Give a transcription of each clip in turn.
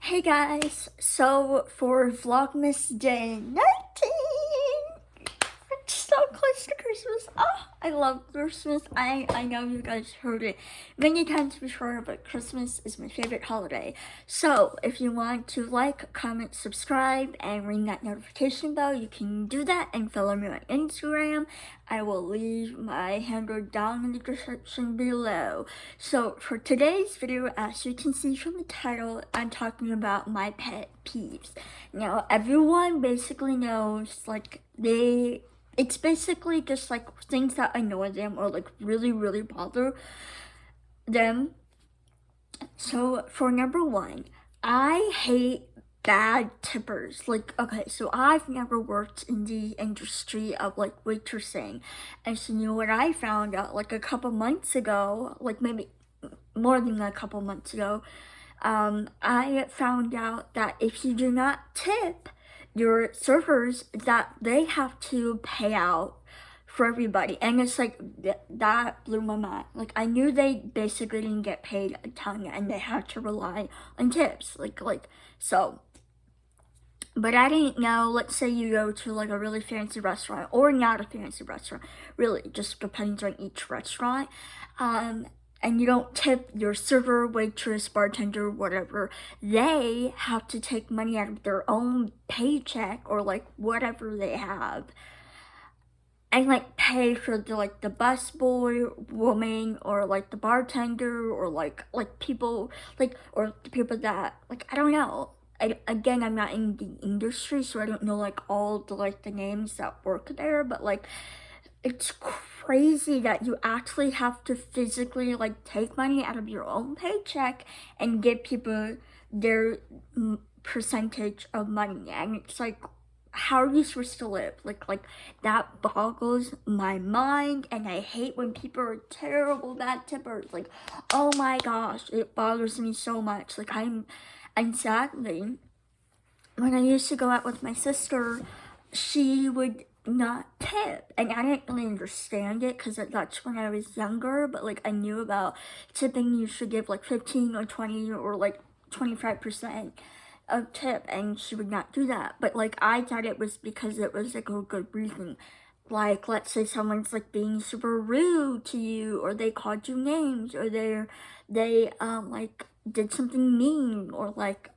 Hey guys, so for Vlogmas Day 19, it's so close to Christmas. I love Christmas. I know you guys heard it many times before, but Christmas is my favorite holiday. So if you want to like, comment, subscribe, and ring that notification bell, you can do that and follow me on Instagram. I will leave my handle down in the description below. So for today's video, as you can see from the title, I'm talking about my pet peeves. Now, everyone basically knows, like, it's basically just like things that annoy them or like really bother them. So for number one, I hate bad tippers. Like, okay, so I've never worked in the industry of like waitressing, and so you know what I found out like a couple months ago, like maybe more than a couple months ago, I found out that if you do not tip your servers, that they have to pay out for everybody. And it's like, that blew my mind. Like, I knew they basically didn't get paid a ton and they had to rely on tips. So. But I didn't know, let's say you go to like a really fancy restaurant or not a fancy restaurant, really just depends on each restaurant. And you don't tip your server, waitress, bartender, whatever, they have to take money out of their own paycheck or like whatever they have and like pay for the busboy, woman, or like the bartender, or like people or the people that I don't know. Again, I'm not in the industry, so I don't know like all the names that work there, but like it's crazy that you actually have to physically like take money out of your own paycheck and give people their percentage of money, and it's like, how are you supposed to live? Like that boggles my mind, and I hate when people are terrible bad tippers. Like, oh my gosh, it bothers me so much. Like, and sadly, when I used to go out with my sister, she would not tip, and I didn't really understand it because that's when I was younger, but like I knew about tipping. You should give like 15 or 20 or like 25% of tip, and she would not do that. But like I thought it was because it was like a good reason. Like, let's say someone's like being super rude to you, or they called you names, or they like did something mean, or like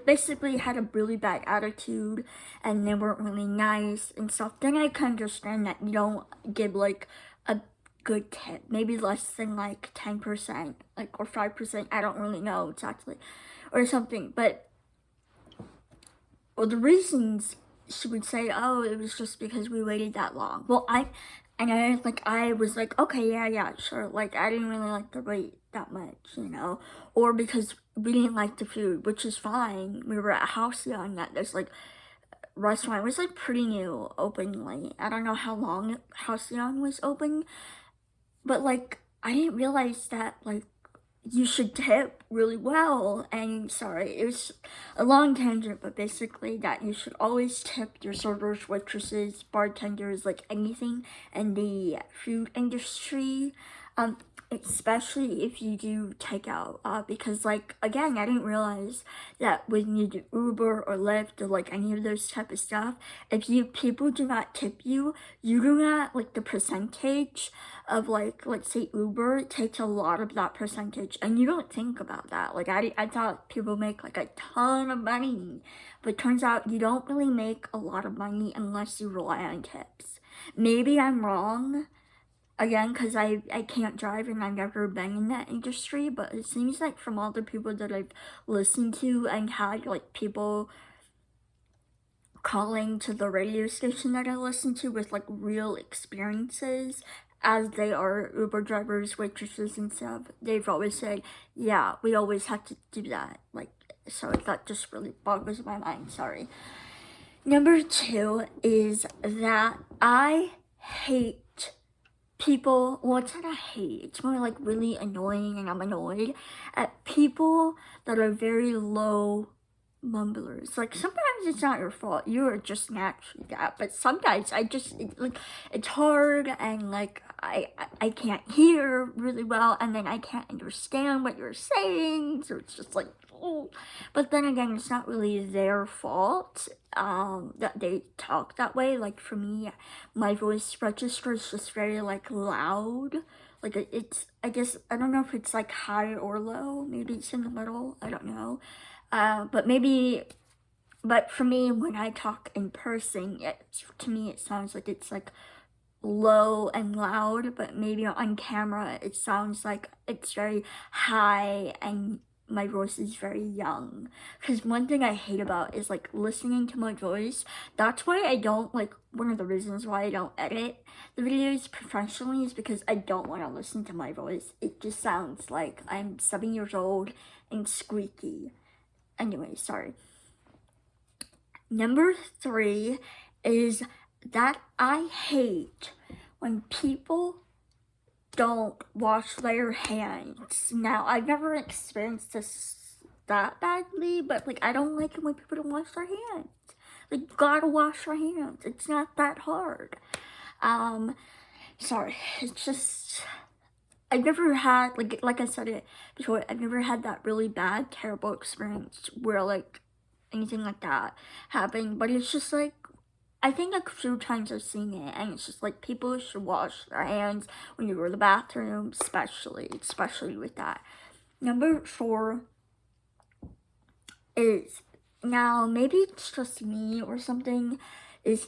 basically had a really bad attitude and they weren't really nice and stuff, then I can understand that you don't give like a good tip, maybe less than like 10%, like, or 5%, I don't really know exactly, or something. But the reasons she would say, oh, it was just because we waited that long. Well, I was like, okay, yeah, sure. Like, I didn't really like the wait that much, you know? Or because we didn't like the food, which is fine. We were at Halcyon, that this, like, restaurant. It was, like, pretty new, openly. I don't know how long Halcyon was open, but, like, I didn't realize that, like, you should tip really well. And sorry, it was a long tangent, but basically that you should always tip your servers, waitresses, bartenders, like anything in the food industry, especially if you do takeout, because like, again, I didn't realize that when you do Uber or Lyft or like any of those type of stuff, if people do not tip you, you do not, like, the percentage of, like, let's say Uber takes a lot of that percentage, and you don't think about that. Like, I thought people make like a ton of money, but turns out you don't really make a lot of money unless you rely on tips. Maybe I'm wrong, again, because I can't drive and I've never been in that industry, but it seems like from all the people that I've listened to and had like people calling to the radio station that I listen to with like real experiences, as they are Uber drivers, waitresses, and stuff, they've always said, yeah, we always have to do that. Like, so that just really boggles my mind, sorry. Number two is that I hate people, well, it's not a hate, it's more like really annoying, and I'm annoyed at people that are very low mumblers. Like, sometimes it's not your fault. You are just naturally that. But sometimes it's hard, and like I can't hear really well, and then I can't understand what you're saying. So it's just like, oh. But then again, it's not really their fault that they talk that way. Like for me, my voice register is just very like loud. Like it's, I guess, I don't know if it's like high or low. Maybe it's in the middle. I don't know. But for me, when I talk in person, to me it sounds like it's like low and loud, but maybe on camera it sounds like it's very high and my voice is very young. Because one thing I hate about is like listening to my voice. That's why I don't like, one of the reasons why I don't edit the videos professionally is because I don't want to listen to my voice. It just sounds like I'm 7 years old and squeaky. Anyway, sorry. Number 3 is that I hate when people don't wash their hands. Now, I've never experienced this that badly, but like I don't like it when people don't wash their hands. Like, you gotta wash your hands. It's not that hard. Sorry, it's just, I've never had, like I said it before, I've never had that really bad, terrible experience where like anything like that happened, but it's just like, I think a few times I've seen it, and it's just like people should wash their hands when you go to the bathroom, especially with that. Number 4 is, now maybe it's just me or something, is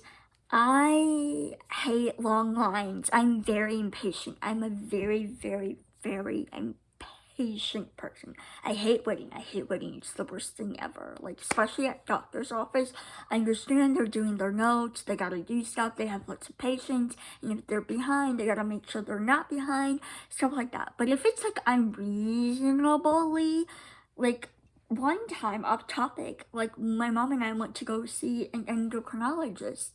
I hate long lines. I'm very impatient. I'm a very, very, very impatient person. I hate waiting. It's the worst thing ever. Like, especially at doctor's office. I understand they're doing their notes. They gotta do stuff. They have lots of patients. And if they're behind, they gotta make sure they're not behind. Stuff like that. But if it's like unreasonably, like, one time off topic, like my mom and I went to go see an endocrinologist,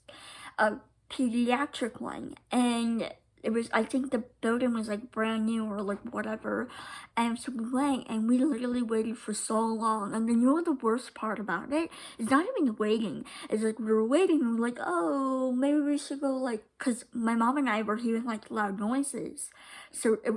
a pediatric one, and it was, I think the building was like brand new or like whatever, and so we went and we literally waited for so long. And then you know what the worst part about it? It's not even the waiting. It's like we were waiting and we're like, oh, maybe we should go, like, because my mom and I were hearing like loud noises. So it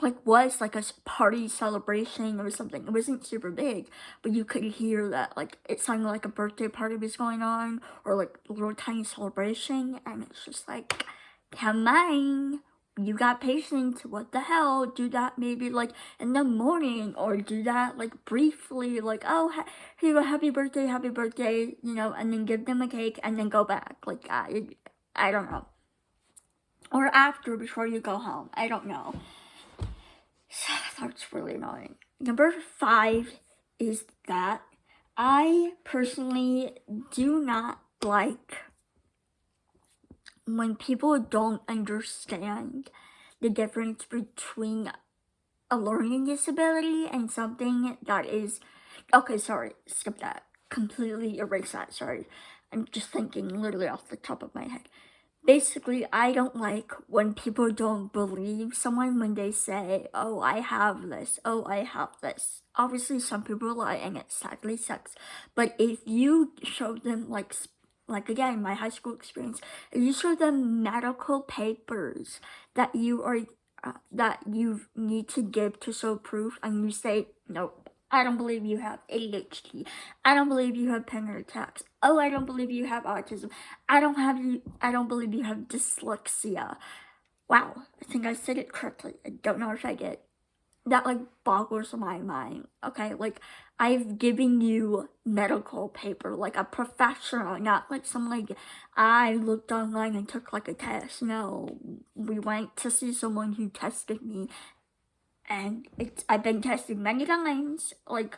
like was like a party celebration or something. It wasn't super big, but you could hear that, like it sounded like a birthday party was going on or like a little tiny celebration. And it's just like, come on, you got patience, what the hell? Do that maybe like in the morning, or do that like briefly, like, oh, here you go, happy birthday, you know, and then give them a cake and then go back. Like, I don't know. Or after, before you go home. I don't know. That's really annoying. Number 5 is that I personally do not like when people don't understand the difference between a learning disability and something that is, okay, sorry, skip that. Completely erase that, sorry. I'm just thinking literally off the top of my head. Basically, I don't like when people don't believe someone when they say, oh, I have this, oh, I have this. Obviously, some people lie and it sadly sucks. But if you show them, like again, my high school experience, if you show them medical papers that you need to give to show proof, and you say, nope, I don't believe you have ADHD. I don't believe you have panic attacks. Oh, I don't believe you have autism. I don't believe you have dyslexia. Wow, I think I said it correctly. I don't know if I did. That like boggles my mind. Okay, like I've given you medical paper, like a professional, not like some like I looked online and took like a test. No, we went to see someone who tested me. And I've been tested many times. Like,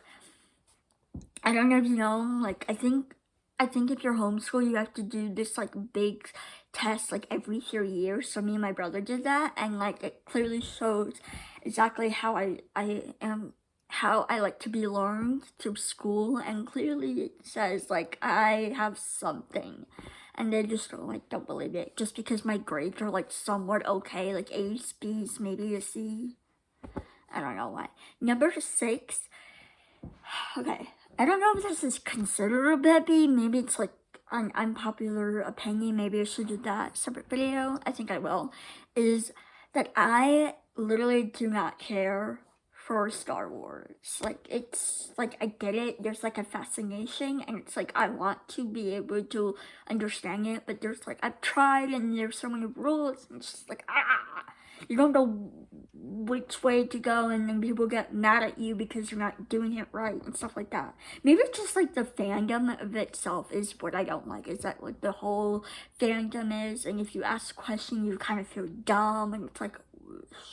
I don't know if you know, like, I think if you're homeschooled, you have to do this, like, big test, like, every 3 years. So me and my brother did that, and, like, it clearly shows exactly how I am, how I like to be learned through school, and clearly it says, like, I have something. And they just don't believe it, just because my grades are, like, somewhat okay, like, A's, B's, maybe a C. I don't know why. Number 6, okay, I don't know if this is considered a pet peeve. Maybe it's like an unpopular opinion. Maybe I should do that separate video. I think I will. Is that I literally do not care for Star Wars. Like, it's like, I get it. There's like a fascination, and it's like I want to be able to understand it, but there's like, I've tried, and there's so many rules, and it's just like, you don't know which way to go, and then people get mad at you because you're not doing it right and stuff like that. Maybe it's just like the fandom of itself is what I don't like, is that like the whole fandom is, and if you ask a question you kind of feel dumb, and it's like,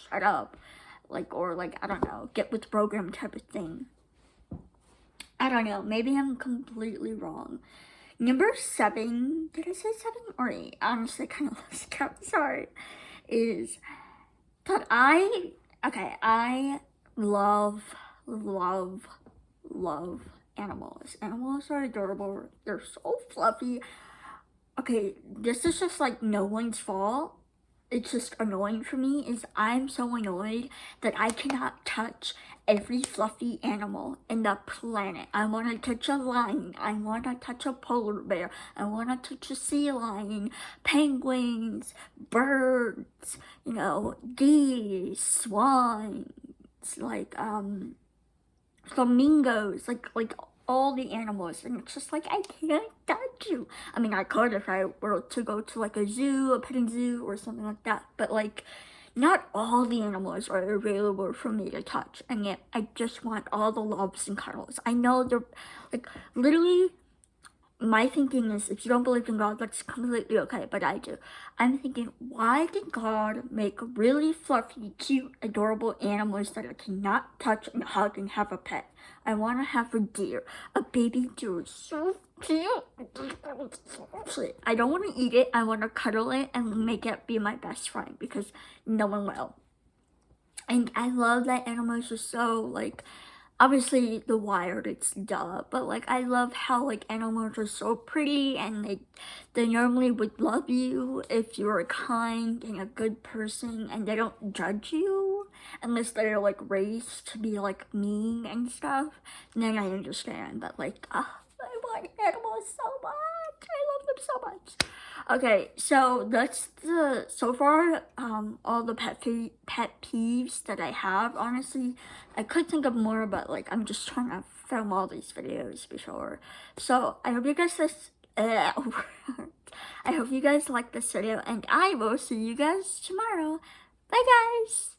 shut up, like, or like, I don't know, get with the program type of thing. I don't know, maybe I'm completely wrong. Number 7, did I say 7 or 8? Honestly, kind of lost count, sorry. Is that I love animals. Animals are adorable. They're so fluffy. Okay, this is just like no one's fault. It's just annoying for me, is I'm so annoyed that I cannot touch every fluffy animal in the planet. I want to touch a lion, I want to touch a polar bear, I want to touch a sea lion, penguins, birds, you know, geese, swans, like flamingos, like all the animals, and it's just like, I can't touch you. I mean, I could if I were to go to like a zoo, a petting zoo or something like that, but like, not all the animals are available for me to touch, and yet I just want all the loves and cuddles. I know they're like, literally, my thinking is, if you don't believe in God, that's completely okay, but I do. I'm thinking, why did God make really fluffy, cute, adorable animals that I cannot touch and hug and have a pet? I want to have a deer. A baby deer is so cute. I don't want to eat it. I want to cuddle it and make it be my best friend, because no one will. And I love that animals are so, like, obviously the wild, it's duh, but like, I love how like animals are so pretty, and they normally would love you if you're a kind and a good person, and they don't judge you unless they're like raised to be like mean and stuff. And then I understand, but like, I want animals so much. I love them so much. Okay, so that's so far all the pet peeves that I have. Honestly, I could think of more, but like, I'm just trying to film all these videos before. So I hope you guys I hope you guys like this video, and I will see you guys tomorrow. Bye guys.